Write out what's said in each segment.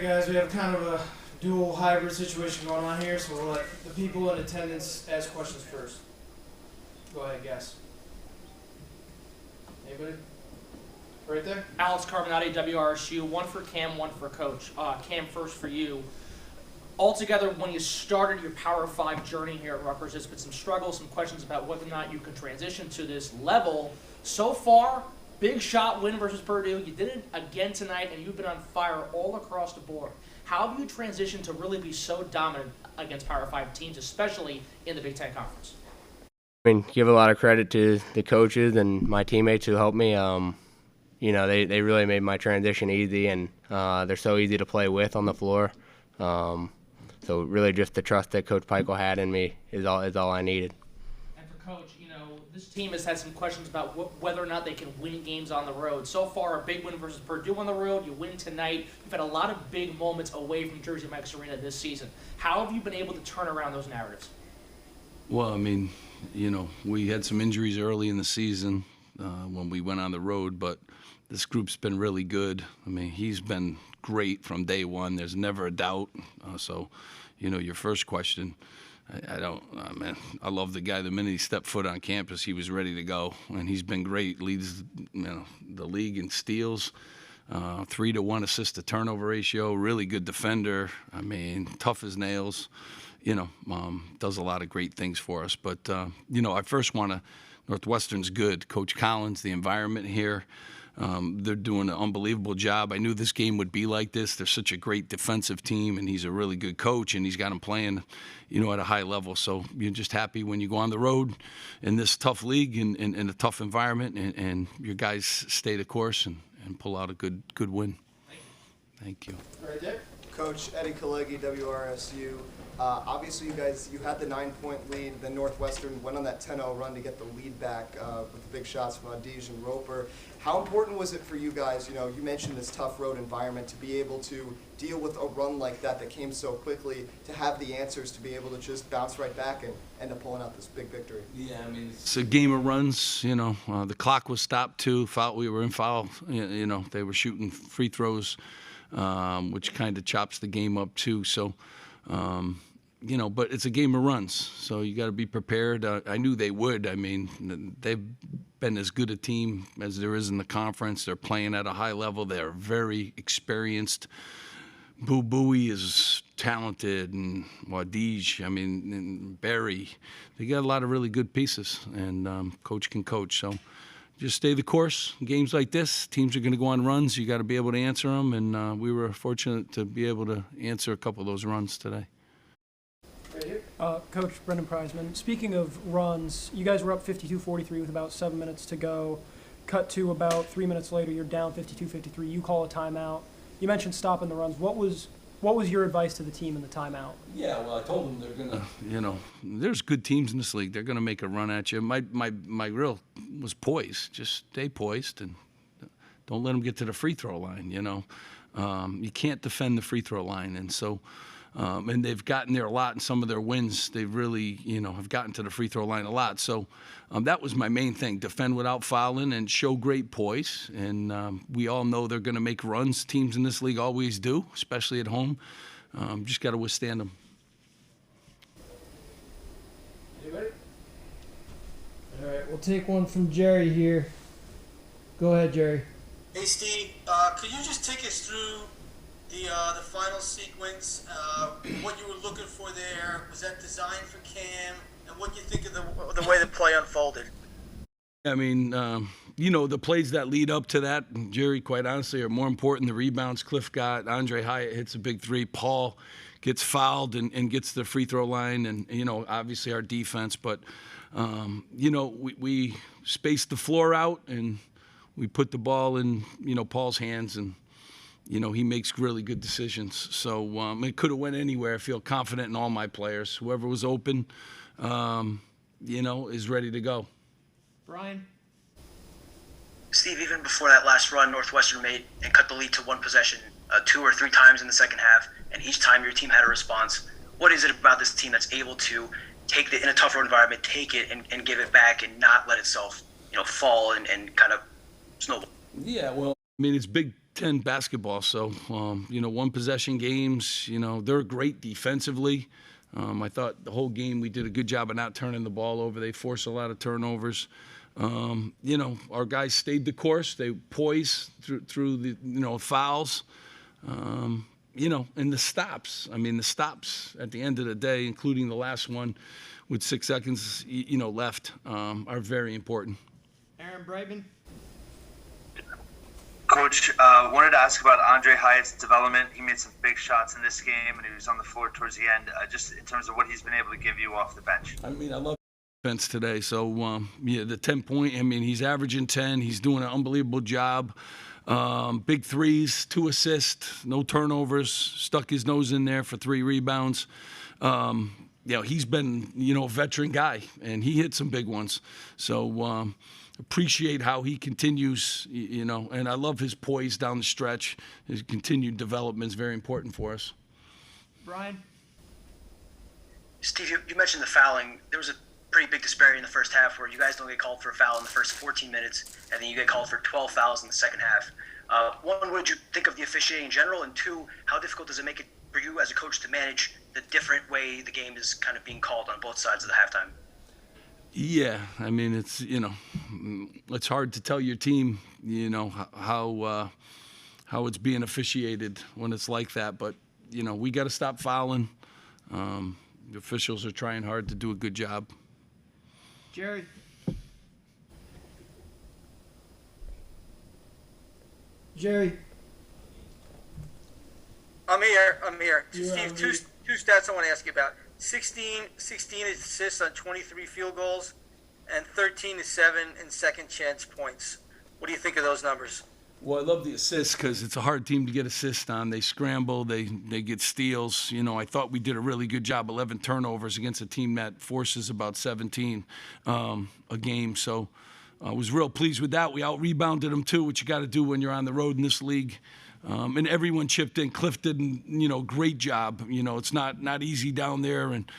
guys, we have kind of a dual hybrid situation going on here, so we'll let the people in attendance ask questions first. Go ahead, guess. Anybody? Right there? Alex Carbonati, WRSU. One for Cam, one for Coach. Cam, first for you. Altogether, when you started your Power 5 journey here at Rutgers, there's been some struggles, some questions about whether or not you could transition to this level. So far, big shot win versus Purdue. You did it again tonight, and you've been on fire all across the board. How have you transitioned to really be so dominant against Power 5 teams, especially in the Big Ten Conference? I mean, give a lot of credit to the coaches and my teammates who helped me. You know, they really made my transition easy, and they're so easy to play with on the floor. So really just the trust that Coach Peichel had in me is all I needed. And for Coach, you know, this team has had some questions about whether or not they can win games on the road. So far, a big win versus Purdue on the road. You win tonight. You've had a lot of big moments away from Jersey Mike's Arena this season. How have you been able to turn around those narratives? Well, I mean, you know, we had some injuries early in the season when we went on the road, but this group's been really good. I mean, he's been great from day one. There's never a doubt. So, you know, your first question, man, I love the guy. The minute he stepped foot on campus, he was ready to go, and he's been great. Leads, you know, the league in steals, 3-to-1 assist to turnover ratio. Really good defender. I mean, tough as nails. You know, does a lot of great things for us. But you know, I first want to. Northwestern's good. Coach Collins, the environment here. They're doing an unbelievable job. I knew this game would be like this. They're such a great defensive team, and he's a really good coach, and he's got them playing, you know, at a high level. So you're just happy when you go on the road in this tough league and in a tough environment, and your guys stay the course and pull out a good win. Thank you. Right there. Coach Eddie Kalegi, WRSU. Obviously, you had the 9-point lead. Then Northwestern went on that 10-0 run to get the lead back with the big shots from Adij and Roper. How important was it for you guys? You know, you mentioned this tough road environment, to be able to deal with a run like that came so quickly, to have the answers, to be able to just bounce right back and end up pulling out this big victory. Yeah, I mean, it's a game of runs. You know, the clock was stopped too. We were in foul. You know, they were shooting free throws, which kind of chops the game up too. So. You know, but it's a game of runs, so you got to be prepared. I knew they would. I mean, they've been as good a team as there is in the conference. They're playing at a high level. They're very experienced. Boo Booey is talented, and Wadij, I mean, and Barry. They got a lot of really good pieces, and coach can coach. So just stay the course. Games like this, teams are going to go on runs. You got to be able to answer them, and we were fortunate to be able to answer a couple of those runs today. Coach Brendan Preisman, speaking of runs, you guys were up 52-43 with about 7 minutes to go. Cut to about 3 minutes later, you're down 52-53. You call a timeout. You mentioned stopping the runs. What was your advice to the team in the timeout? Yeah, well, I told them they're gonna, you know, there's good teams in this league. They're gonna make a run at you. My real was poise. Just stay poised and don't let them get to the free throw line. You know, you can't defend the free throw line, and so. And they've gotten there a lot in some of their wins. They've really, you know, have gotten to the free throw line a lot. So that was my main thing, defend without fouling and show great poise. And we all know they're going to make runs. Teams in this league always do, especially at home. Just got to withstand them. Anybody? All right, we'll take one from Jerry here. Go ahead, Jerry. Hey, Steve, could you just take us through the final sequence, what you were looking for there? Was that designed for Cam? And what you think of the way the play unfolded? I mean, you know, the plays that lead up to that, Jerry, quite honestly, are more important. The rebounds Cliff got, Andre Hyatts hits a big three, Paul gets fouled and gets the free throw line, and, you know, obviously our defense. But, you know, we spaced the floor out, and we put the ball in, you know, Paul's hands, and you know, he makes really good decisions. So it could have went anywhere. I feel confident in all my players. Whoever was open, you know, is ready to go. Brian? Steve, even before that last run, Northwestern made and cut the lead to one possession 2 or 3 times in the second half, and each time your team had a response. What is it about this team that's able to take in a tougher environment, take it and give it back and not let itself, you know, fall and kind of snowball? Yeah, well, I mean, it's big 10 basketball, so, one possession games, they're great defensively. I thought the whole game we did a good job of not turning the ball over. They forced a lot of turnovers. Our guys stayed the course. They poised through the, fouls. And the stops. I mean, the stops at the end of the day, including the last one with 6 seconds, left, are very important. Aaron Brightman. Coach, wanted to ask about Andre Hyatts' development. He made some big shots in this game, and he was on the floor towards the end. Just in terms of what he's been able to give you off the bench. I mean, I love defense today. So, the 10-point, I mean, he's averaging 10. He's doing an unbelievable job. Big threes, 2 assists, no turnovers, stuck his nose in there for 3 rebounds. He's been, a veteran guy, and he hit some big ones. So, appreciate how he continues, and I love his poise down the stretch. His continued development is very important for us. Brian. Steve, you mentioned the fouling. There was a pretty big disparity in the first half where you guys don't get called for a foul in the first 14 minutes, and then you get called for 12 fouls in the second half. One, what did you think of the officiating in general? And 2, how difficult does it make it for you as a coach to manage the different way the game is kind of being called on both sides of the halftime? Yeah, I mean, it's, it's hard to tell your team, how it's being officiated when it's like that. But, we got to stop fouling. The officials are trying hard to do a good job. Jerry. Jerry. I'm here. You're Steve, on two mute. stats I want to ask you about. 16 assists on 23 field goals, and 13 to 7 in second chance points. What do you think of those numbers? Well, I love the assists because it's a hard team to get assists on. They scramble, they get steals. I thought we did a really good job, 11 turnovers against a team that forces about 17 a game. So I was real pleased with that. We out-rebounded them, too, which you got to do when you're on the road in this league. And everyone chipped in. Cliff did, great job. It's not easy down there. And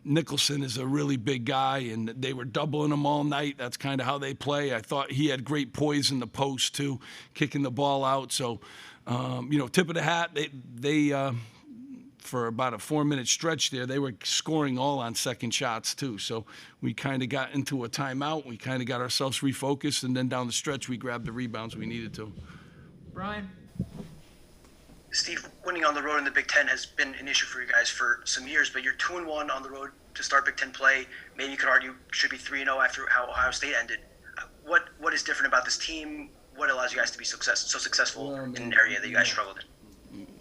Nicholson is a really big guy, and they were doubling him all night. That's kind of how they play. I thought he had great poise in the post, too, kicking the ball out. So, tip of the hat, they for about a 4-minute stretch there, they were scoring all on second shots, too. So we kind of got into a timeout. We kind of got ourselves refocused, and then down the stretch, we grabbed the rebounds we needed to. Brian. Steve, winning on the road in the Big Ten has been an issue for you guys for some years, but you're 2-1 on the road to start Big Ten play. Maybe you could argue should be 3-0 after how Ohio State ended. What is different about this team? What allows you guys to be so successful in an area that you guys struggled in?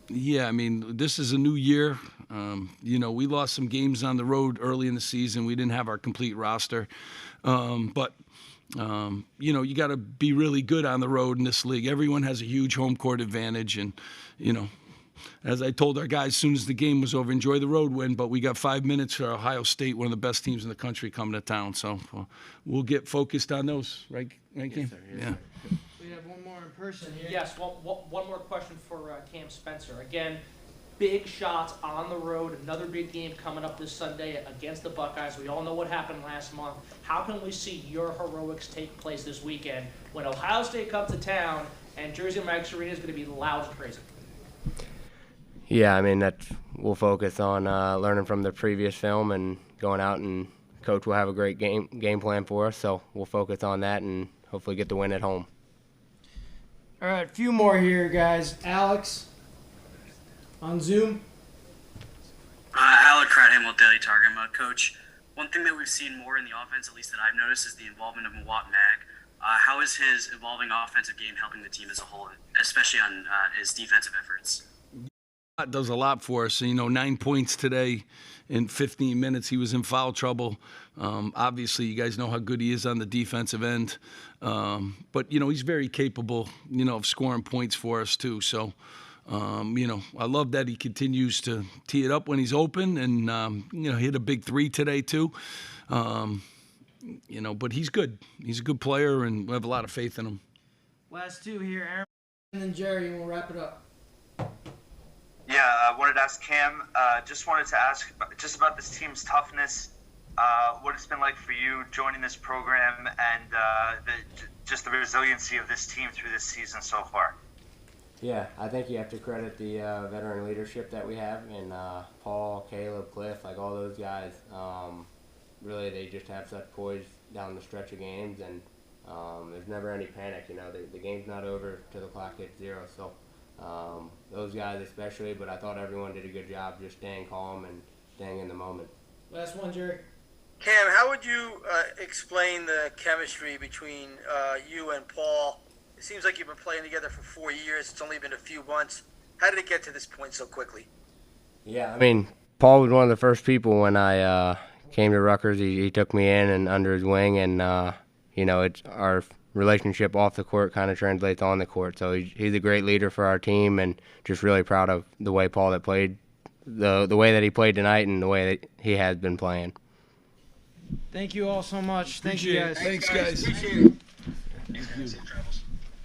Yeah, I mean, this is a new year. We lost some games on the road early in the season. We didn't have our complete roster. But you got to be really good on the road in this league. Everyone has a huge home court advantage. And, as I told our guys as soon as the game was over, enjoy the road win. But we got 5 minutes for Ohio State, one of the best teams in the country, coming to town. So we'll get focused on those, right, Cam? Yes, sir. Yeah. We have one more in person here. Yes, one more question for Cam Spencer. Again, big shots on the road, another big game coming up this Sunday against the Buckeyes. We all know what happened last month. How can we see your heroics take place this weekend when Ohio State comes to town and Jersey Mike's Arena is going to be loud and crazy? Yeah, I mean, we'll focus on learning from the previous film and going out, and Coach will have a great game plan for us. So we'll focus on that and hopefully get the win at home. All right, a few more here, guys. Alex, on Zoom. Alec Cradham, Daily Target. Coach, one thing that we've seen more in the offense, at least that I've noticed, is the involvement of Mawat Mag. How is his evolving offensive game helping the team as a whole, especially on his defensive efforts? Does a lot for us. 9 points today in 15 minutes. He was in foul trouble. Obviously, you guys know how good he is on the defensive end. But, he's very capable, of scoring points for us, too. So, I love that he continues to tee it up when he's open and, hit a big 3 today, too. But he's good. He's a good player, and we have a lot of faith in him. Last 2 here, Aaron, and then Jerry, and we'll wrap it up. Yeah, I wanted to ask Cam. Just wanted to ask about this team's toughness. What it's been like for you joining this program, and just the resiliency of this team through this season so far. Yeah, I think you have to credit the veteran leadership that we have, and Paul, Caleb, Cliff, like all those guys. Really, they just have such poise down the stretch of games, and there's never any panic. You know, the game's not over till the clock hits 0. So those guys especially, but I thought everyone did a good job just staying calm and staying in the moment. Last one, Jerry. Cam, how would you explain the chemistry between you and Paul? It seems like you've been playing together for 4 years. It's only been a few months. How did it get to this point so quickly? Yeah, I mean, Paul was one of the first people when I came to Rutgers. He took me in and under his wing, and you know, it's our relationship off the court kind of translates on the court. So he's a great leader for our team, and just really proud of the way Paul that played, the way that he played tonight, and the way that he has been playing. Thank you all so much. Thank you, guys. Thanks, guys. Appreciate it.